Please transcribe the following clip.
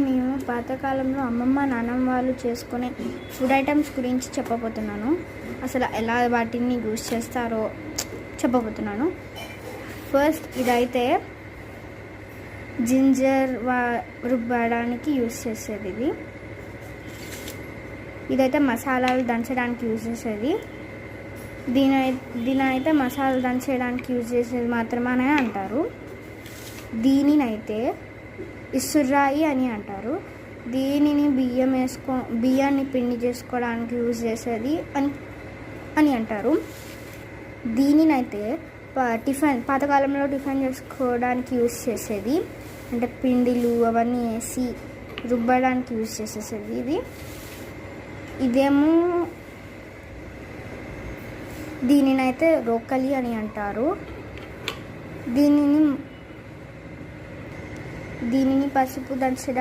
నేను పాతకాలంలో అమ్మమ్మ నాన్నమ్మ వాళ్ళు చేసుకునే ఫుడ్ ఐటమ్స్ గురించి చెప్పబోతున్నాను. అసలు ఎలా వాటిని యూజ్ చేస్తారో చెప్పబోతున్నాను. ఫస్ట్ ఇదైతే జింజర్ రుబ్బడానికి యూజ్ చేసేది. ఇదైతే మసాలాలు దంచడానికి యూజ్ చేసేది. దీనైతే మసాలాలు దంచడానికి యూజ్ చేసేది మాత్రమే అంటారు. దీనినైతే ఇసురాయి అని అంటారు. దీనిని బియ్యాన్ని పిండి చేసుకోవడానికి యూజ్ చేసేది అని అంటారు. దీనినైతే పాతకాలంలో టిఫిన్ చేసుకోవడానికి యూజ్ చేసేది, అంటే పిండిలు అవన్నీ వేసి రుబ్బడానికి యూజ్ చేసేది. ఇదేమో దీనినైతే రోకలి అని అంటారు. దీనిని పసుపు దంచడానికి